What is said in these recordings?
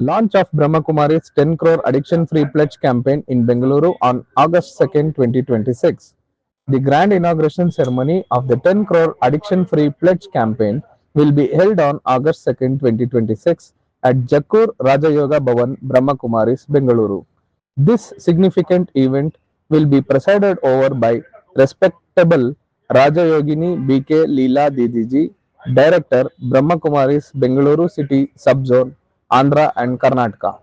Launch of Brahma Kumari's 10 crore addiction free pledge campaign in Bengaluru on August 2nd, 2026. The grand inauguration ceremony of the 10 crore addiction free pledge campaign will be held on August 2nd, 2026 at Jakkur Raja Yoga Bhavan, Brahma Kumaris, Bengaluru. This significant event will be presided over by respectable Raja Yogini BK Leela Didiji, Director, Brahma Kumaris, Bengaluru City Subzone, Andhra and Karnataka.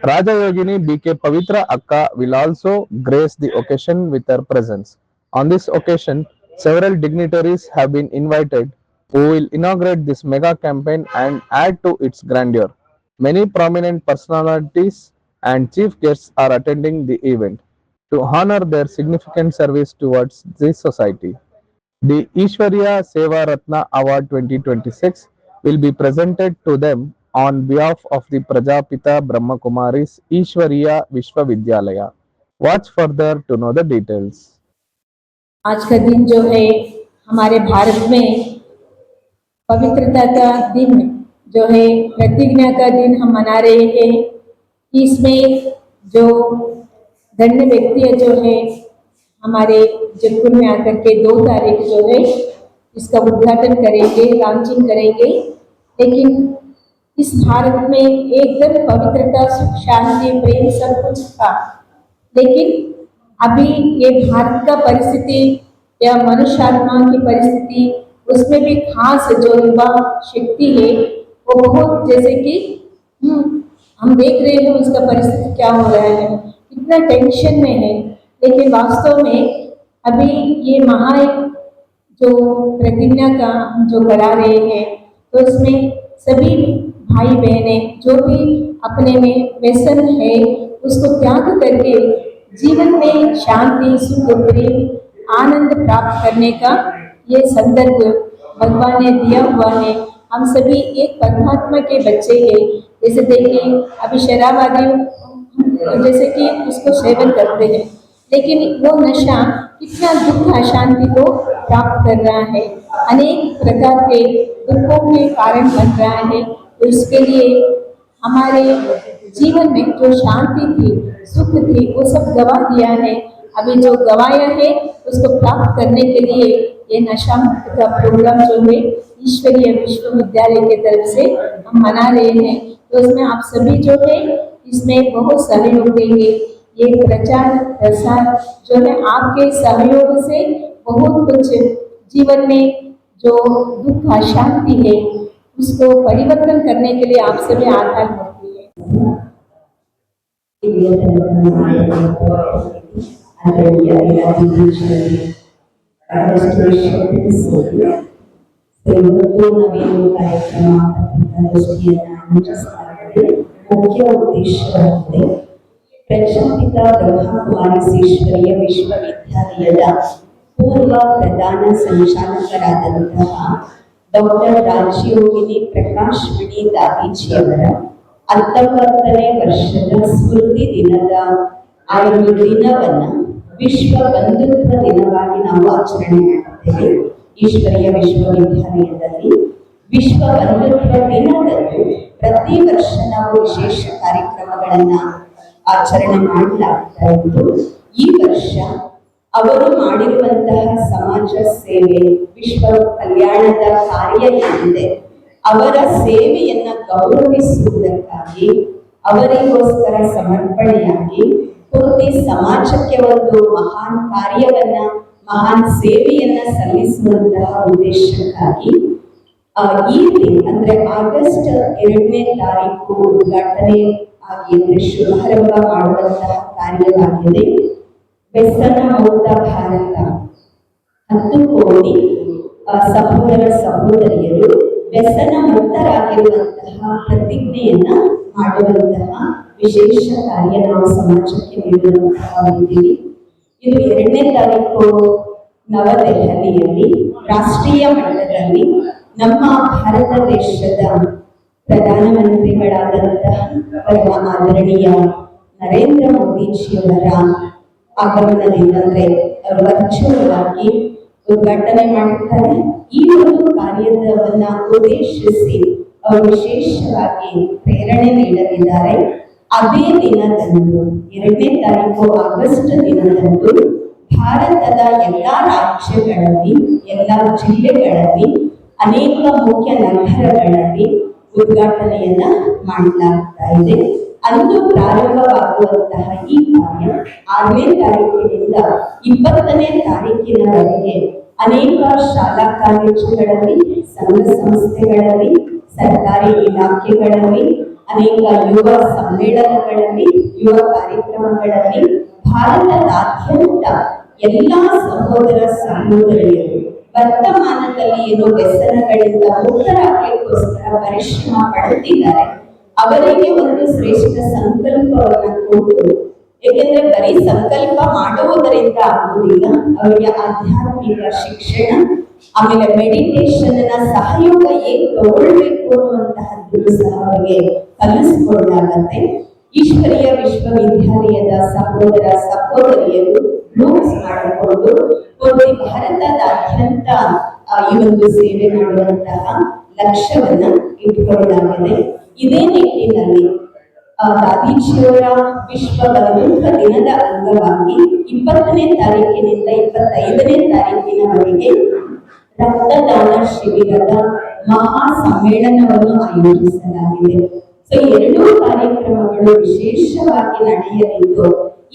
Raja Yogini BK Pavitra Akka will also grace the occasion with her presence. On this occasion, several dignitaries have been invited who will inaugurate this mega campaign and add to its grandeur. Many prominent personalities and chief guests are attending the event to honor their significant service towards this society. The Ishwarya Seva Ratna Award 2026 will be presented to them on behalf of the Prajapita Brahma Kumaris Ishwarya Vishwavidyalaya. Watch further to know the details. आज का दिन जो है हमारे भारत में पवित्रता का दिन जो है, प्रतिज्ञा का दिन हम मना रहे हैं। इसमें जो धन्य व्यक्ति जो है हमारे जयपुर में आकर के 2 तारीख जो है इसका उद्घाटन करेंगे, लॉन्चिंग करेंगे। लेकिन इस भारत में एकदम पवित्रता, सुख, शांति, प्रेम सब कुछ था, लेकिन अभी ये भारत का परिस्थिति या मनुष्यात्मा की परिस्थिति, उसमें भी खास जो युवा शक्ति है वो बहुत, जैसे कि हम देख रहे हैं उसका परिस्थिति क्या हो रहा है, कितना टेंशन में है। लेकिन वास्तव में अभी ये जो प्रतिज्ञा का हम जो करा रहे हैं, तो इसमें सभी भाई बहने जो भी अपने में व्यसन है उसको त्याग करके जीवन में शांति, सुख, प्रेम, आनंद प्राप्त करने का ये संदर्भ भगवान ने दिया हुआ है। हम सभी एक परमात्मा के बच्चे हैं। जैसे देखिए अभी शराब आदि जैसे कि उसको सेवन करते हैं, लेकिन वो नशा कितना दुख, अशांति को प्राप्त कर रहा है, अनेक प्रकार के दुखों के कारण बन रहा है। तो इसके लिए हमारे जीवन में जो शांति थी, सुख थी, वो सब गवा दिया है। अभी जो गवाया है उसको प्राप्त करने के लिए ये नशा मुक्त का प्रोग्राम जो है ईश्वरीय विश्वविद्यालय के तरफ से हम मना रहे हैं। तो इसमें आप सभी जो है इसमें बहुत सहयोग देंगे। ये प्रचार प्रसार जो है आपके सहयोग से बहुत कुछ जीवन में जो दुख, अशांति है उसको परिवर्तन करने के लिए आप सभी आधार होती है। मुख्य उद्देश्य प्रजापिता ब्रह्मा कुमारी ಈಶ್ವರೀಯ ವಿಶ್ವವಿದ್ಯಾಲಯದ ಪೂರ್ವ ಪ್ರಧಾನ ಸಂಚಾಲಕರಾದಂತಹ ಡಾಕ್ಟರ್ ರಾಜಯೋಗಿನಿ ಪ್ರಕಾಶ್ ಮಣಿ ದಾದೀಜಿಯವರ 19ನೇ ವರ್ಷದ ಸ್ಮೃತಿ ದಿನದ ದಿನವನ್ನು ವಿಶ್ವ ಬಂಧುತ್ವ ದಿನವಾಗಿ ನಾವು ಆಚರಣೆ ಮಾಡುತ್ತೇವೆ। ಈಶ್ವರೀಯ ವಿಶ್ವವಿದ್ಯಾಲಯದಲ್ಲಿ ವಿಶ್ವ ಬಂಧುತ್ವ ದಿನದಂದು ಪ್ರತಿ ವರ್ಷ ನಾವು ವಿಶೇಷ ಕಾರ್ಯಕ್ರಮಗಳನ್ನು ಆಚರಣೆ ಮಾಡಲಾಗ್ತಾ ಇತ್ತು। ಈ ವರ್ಷ ಅವರು ಮಾಡಿರುವಂತಹ ಸಮಾಜ ಸೇವೆ, ವಿಶ್ವ ಕಲ್ಯಾಣದ ಕಾರ್ಯ ಏನಿದೆ ಅವರ ಸೇವೆಯನ್ನ ಗೌರವಿಸುವುದಕ್ಕಾಗಿ, ಅವರಿಗೋಸ್ಕರ ಸಮರ್ಪಣೆಯಾಗಿ ಪೂರ್ತಿ ಸಮಾಜಕ್ಕೆ ಒಂದು ಮಹಾನ್ ಕಾರ್ಯವನ್ನ, ಮಹಾನ್ ಸೇವೆಯನ್ನ ಸಲ್ಲಿಸುವಂತಹ ಉದ್ದೇಶಕ್ಕಾಗಿ ಈ ದಿನ ಅಂದ್ರೆ ಆಗಸ್ಟ್ 2ನೇ ತಾರೀಕು ಉದ್ಘಾಟನೆ ಆಗಿ ಅಂದ್ರೆ ಶುಭಾರಂಭ ಮಾಡುವಂತಹ ಕಾರ್ಯವಾಗಿದೆ। ವ್ಯಸನ ಮುಕ್ತ ಭಾರತ 10 ಕೋಟಿ ಸಹೋದರ ಸಹೋದರಿಯರು ವ್ಯಸನ ಮುಕ್ತರಾಗಿರುವಂತಹ ಪ್ರತಿಜ್ಞೆಯನ್ನ ಮಾಡುವಂತಹ ವಿಶೇಷ ಕಾರ್ಯ ನಾವು ಸಮಾಜಕ್ಕೆ ನೀಡುವಂತಹವಾಗಿದ್ದೀವಿ। ಇದು 2ನೇ ತಾರೀಕು ನವದೆಹಲಿಯಲ್ಲಿ ರಾಷ್ಟ್ರೀಯ ಮಟ್ಟದಲ್ಲಿ ನಮ್ಮ ಭಾರತ ದೇಶದ ಪ್ರಧಾನಮಂತ್ರಿಗಳಾದಂತಹ ಪರಮ ಆದರಣೀಯ ನರೇಂದ್ರ ಮೋದಿಜಿಯವರ ಆಗಮನದಿಂದ ಅಂದ್ರೆ ವರ್ಚುವಲ್ ಆಗಿ ಉದ್ಘಾಟನೆ ಮಾಡುತ್ತಾರೆ। ಈ ಒಂದು ಕಾರ್ಯವನ್ನ ಉದ್ದೇಶಿಸಿ ಅವರು ವಿಶೇಷವಾಗಿ ಪ್ರೇರಣೆ ನೀಡಲಿದ್ದಾರೆ. ಅದೇ ದಿನದಂದು 2ನೇ ತಾರೀಕು ಆಗಸ್ಟ್ ದಿನದಂದು ಭಾರತದ ಎಲ್ಲಾ ರಾಜ್ಯಗಳಲ್ಲಿ, ಎಲ್ಲಾ ಜಿಲ್ಲೆಗಳಲ್ಲಿ, ಅನೇಕ ಮುಖ್ಯ ನಗರಗಳಲ್ಲಿ ಉದ್ಘಾಟನೆಯನ್ನ ಮಾಡಲಾಗ್ತಾ ಇದೆ. ಅಂದು ಪ್ರಾರಂಭವಾಗುವಂತಹ ಈ ಕಾರ್ಯ 6ನೇ ತಾರೀಕಿನಿಂದ 20ನೇ ತಾರೀಕಿನವರೆಗೆ ಅನೇಕ ಶಾಲಾ ಕಾಲೇಜುಗಳಲ್ಲಿ, ಸಂಘ ಸಂಸ್ಥೆಗಳಲ್ಲಿ, ಸರ್ಕಾರಿ ಇಲಾಖೆಗಳಲ್ಲಿ, ಅನೇಕ ಯುವ ಸಮ್ಮೇಳನಗಳಲ್ಲಿ, ಯುವ ಕಾರ್ಯಕ್ರಮಗಳಲ್ಲಿ ಭಾರತದಾದ್ಯಂತ ಎಲ್ಲಾ ಸಹೋದರ ಸಹೋದರಿಯರು ವರ್ತಮಾನದಲ್ಲಿ ಏನು ವ್ಯಸನಗಳಿಂದ ಮುಕ್ತರಾಗಲಿಕ್ಕೋಸ್ಕರ ಪರಿಶ್ರಮ ಪಡುತ್ತಿದ್ದಾರೆ, ಅವರಿಗೆ ಒಂದು ಶ್ರೇಷ್ಠ ಸಂಕಲ್ಪವನ್ನು ಕೊಟ್ಟು, ಏಕೆಂದ್ರೆ ಬರೀ ಸಂಕಲ್ಪ ಮಾಡುವುದರಿಂದ ಆಗುವುದಿಲ್ಲ, ಅವರಿಗೆ ಆಧ್ಯಾತ್ಮಿಕ ಶಿಕ್ಷಣ, ಆಮೇಲೆ ಮೆಡಿಟೇಷನ್ ಸಹಯೋಗ ಹೇಗೆ ತಗೊಳ್ಬೇಕು ಅನ್ನುವಂತಹದ್ದು ಸಹ ಅವರಿಗೆ ಕಲಿಸಿಕೊಡಲಾಗತ್ತೆ. ಈಶ್ವರೀಯ ವಿಶ್ವವಿದ್ಯಾಲಯದ ಸಹೋದರ ಸಹೋದರಿಯರು ಗ್ರೂಪ್ಸ್ ಮಾಡಿಕೊಂಡು ಪೂರ್ತಿ ಭಾರತದಾದ್ಯಂತ ಈ ಒಂದು ಸೇವೆ ಮಾಡುವಂತಹ ಲಕ್ಷ್ಯವನ್ನ ಇಟ್ಟುಕೊಳ್ಳಲಾಗಿದೆ. ಇದೇ ನಿಟ್ಟಿನಲ್ಲಿ ದಾದೀಜಿಯವರ ವಿಶ್ವ ಬದುಕ ದಿನದ ಅಂಗವಾಗಿ 20ನೇ ತಾರೀಕಿನಿಂದ 25ನೇ ತಾರೀಕಿನವರೆಗೆ ರಕ್ತದಾನ ಶಿಬಿರದ ಮಹಾ ಸಮ್ಮೇಳನವನ್ನು ಆಯೋಜಿಸಲಾಗಿದೆ. ಸೊ 2 ಕಾರ್ಯಕ್ರಮಗಳು ವಿಶೇಷವಾಗಿ ನಡೆಯಲಿದ್ದು,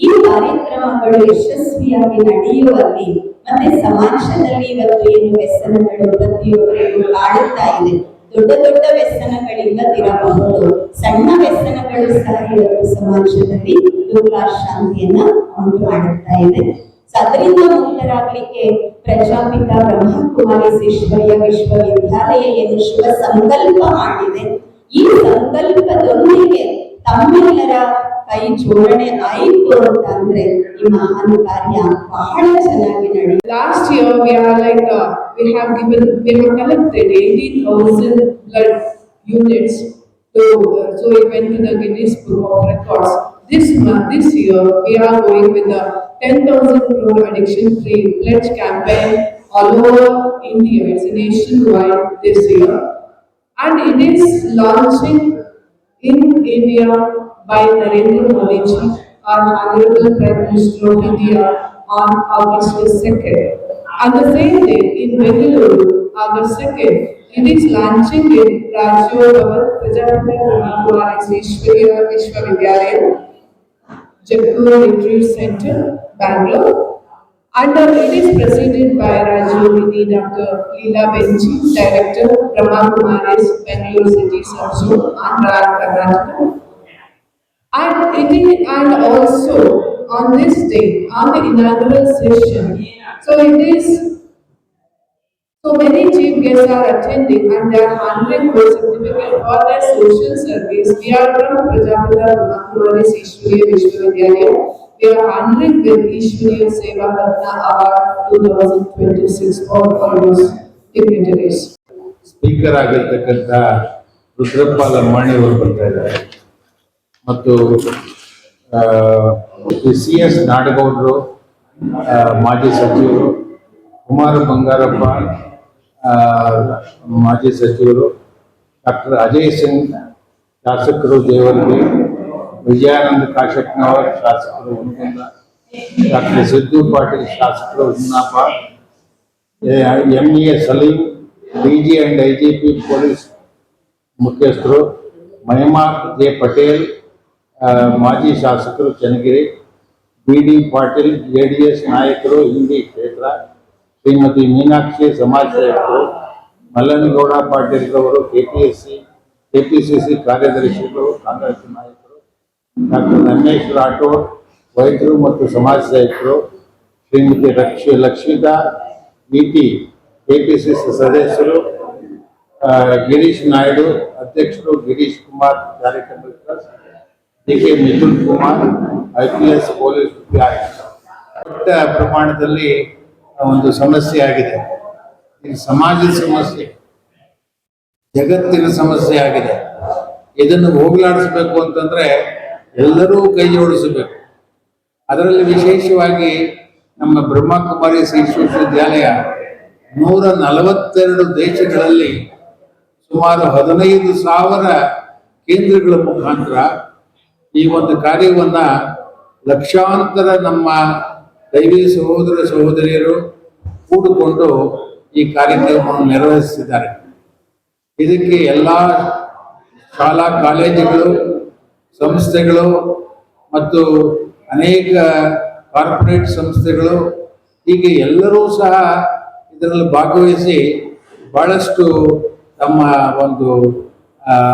ಈ ಕಾರ್ಯಕ್ರಮಗಳು ಯಶಸ್ವಿಯಾಗಿ ನಡೆಯುವಲ್ಲಿ ಮತ್ತೆ ಸಮಾಜದಲ್ಲಿ ಇವತ್ತು ಏನು ವ್ಯಸನಗಳು ಪ್ರತಿಯೊಬ್ಬರಿಗೂ ಕಾಡುತ್ತಾ ಇದೆ, ದೊಡ್ಡ ದೊಡ್ಡ ವ್ಯಸನಗಳಿಲ್ಲದಿರಬಹುದು, ಸಣ್ಣ ವ್ಯಸನಗಳು ಸಹ ಇವತ್ತು ಸಮಾಜದಲ್ಲಿ ದುಃಖ ಶಾಂತಿಯನ್ನ ಉಂಟು ಮಾಡುತ್ತಾ ಇದೆ. ಅದರಿಂದ ಮುಕ್ತರಾಗಲಿಕ್ಕೆ ಪ್ರಜಾಪಿತ ಬ್ರಹ್ಮಕುಮಾರಿ ಈಶ್ವರೀಯ ವಿಶ್ವವಿದ್ಯಾಲಯ ಏನು ಶುಭ ಸಂಕಲ್ಪ ಮಾಡಿದೆ, ಈ ಸಂಕಲ್ಪದೊಂದಿಗೆ ತಮ್ಮೆಲ್ಲರ ಕೈ ಜೋಡಣೆ ಆಯಿತು ಅಂತ ಅಂದ್ರೆ ಈ ಮಹಾನ್ ಕಾರ್ಯ ಬಹಳ ಚೆನ್ನಾಗಿ ನಡೆಯುತ್ತೆ. Last year we have collected 18,000 blood units so it went to the Guinness Book of Records. This year we are going with the 10,000 crore addiction free pledge campaign all over India. It's nationwide this year, and it is launching in India by Narendra Modi ji, our Honorable Prime Minister of India, on August 2nd. On the same day in Bengaluru, August 2nd, it is launching in Rajyogavar Prajapati Brahmakumari Ishwariya Vishwavidyalaya, Jaipur Retreat Center, Bangalore. And it is presided by Rajyogini Dr. Leela Benji, Director, Brahmakumaris, Bangalore City Subzone, Andhra, Karnataka. And also on this day, on the inaugural session, so many chief guests are attending and they are honoring for certificate for their social service. We are from Prajapita Brahmakumari Ishwariya Vishwavidyalaya. We are honoring with Ishwariya Seva Ratna Award 2026 for all those dignitaries. Speaker ಆಗಿರ್ತಕ್ಕಂಥ ರುದ್ರಪ್ಪ ಲಂಬಾಣಿ ಅವರು ಬರ್ತಾ ಇದ್ದಾರೆ ಮತ್ತು CS ನಾಡಗೌಡರು ಮಾಜಿ ಸಚಿವರು, ಕುಮಾರ ಬಂಗಾರಪ್ಪ ಮಾಜಿ ಸಚಿವರು, doctor Ajay Singh ಶಾಸಕರು ಜೇವರ್ಗಿ, ವಿಜಯಾನಂದ ಕಾಶಪ್ಪನವರ್ ಶಾಸಕರು ಹುನಗುಂದ, ಡಾಕ್ಟರ್ ಸಿದ್ದು ಪಾಟೀಲ್ ಶಾಸಕರು Humnabad, ME Saleem DG and IGP police ಮುಖ್ಯಸ್ಥರು, ಮಹಿಮಾಕ್ ಜೆ ಪಟೇಲ್ ಮಾಜಿ ಶಾಸಕರು ಚನ್ನಗಿರಿ, BD ಪಾಟೀಲ್ JDS ನಾಯಕರು ಹಿಂದಿ ಕ್ಷೇತ್ರ, ಶ್ರೀಮತಿ ಮೀನಾಕ್ಷಿ ಸಮಾಜ ಸೇವಕರು, ಮಲ್ಲನಗೌಡ ಪಾಟೀಲ್ ರವರು KPCC ಕಾರ್ಯದರ್ಶಿಗಳು ಕಾಂಗ್ರೆಸ್ ನಾಯಕರು, ಡಾಕ್ಟರ್ ರಮೇಶ್ ರಾಠೋಡ್ ವೈದ್ಯರು ಮತ್ತು ಸಮಾಜ ಸೇವಕರು, ಶ್ರೀಮತಿ ಲಕ್ಷ್ಮಿತಾ VT KPCC ಸದಸ್ಯರು, ಗಿರೀಶ್ ನಾಯ್ಡು ಅಧ್ಯಕ್ಷರು, ಗಿರೀಶ್ ಕುಮಾರ್ ಕಾರ್ಯಕರ್ತರು, DK Mithun Kumar IPS police ದೊಡ್ಡ ಪ್ರಮಾಣದಲ್ಲಿ ಒಂದು ಸಮಸ್ಯೆ ಆಗಿದೆ. ಇದು ಸಮಾಜದ ಸಮಸ್ಯೆ, ಜಗತ್ತಿನ ಸಮಸ್ಯೆ ಆಗಿದೆ. ಇದನ್ನು ಹೋಗಲಾಡಿಸಬೇಕು ಅಂತಂದ್ರೆ ಎಲ್ಲರೂ ಕೈ ಜೋಡಿಸಬೇಕು. ಅದರಲ್ಲಿ ವಿಶೇಷವಾಗಿ ನಮ್ಮ ಬ್ರಹ್ಮಕುಮಾರಿ ವಿಶ್ವವಿದ್ಯಾಲಯ 142 ದೇಶಗಳಲ್ಲಿ ಸುಮಾರು 15,000 ಕೇಂದ್ರಗಳ ಮುಖಾಂತರ ಈ ಒಂದು ಕಾರ್ಯವನ್ನ ಲಕ್ಷಾಂತರ ನಮ್ಮ ದೈವಿ ಸಹೋದರ ಸಹೋದರಿಯರು ಕೂಡಿಕೊಂಡು ಈ ಕಾರ್ಯಕ್ರಮವನ್ನು ನಿರ್ವಹಿಸಿದ್ದಾರೆ. ಇದಕ್ಕೆ ಎಲ್ಲ ಶಾಲಾ ಕಾಲೇಜುಗಳು, ಸಂಸ್ಥೆಗಳು ಮತ್ತು ಅನೇಕ ಕಾರ್ಪೊರೇಟ್ ಸಂಸ್ಥೆಗಳು ಹೀಗೆ ಎಲ್ಲರೂ ಸಹ ಇದರಲ್ಲಿ ಭಾಗವಹಿಸಿ ಬಹಳಷ್ಟು ತಮ್ಮ ಒಂದು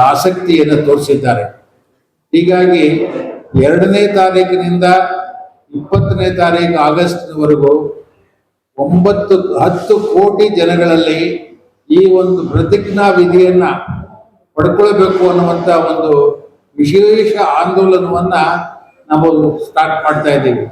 ಆಸಕ್ತಿಯನ್ನು ತೋರಿಸಿದ್ದಾರೆ. ಹೀಗಾಗಿ 2ನೇ ತಾರೀಕಿನಿಂದ 20ನೇ ತಾರೀಕು ಆಗಸ್ಟ್ವರೆಗೂ 10 ಕೋಟಿ ಜನಗಳಲ್ಲಿ ಈ ಒಂದು ಪ್ರತಿಜ್ಞಾ ವಿಧಿಯನ್ನ ಪಡ್ಕೊಳ್ಬೇಕು ಅನ್ನುವಂಥ ಒಂದು ವಿಶೇಷ ಆಂದೋಲನವನ್ನ ನಾವು ಸ್ಟಾರ್ಟ್ ಮಾಡ್ತಾ ಇದ್ದೀವಿ.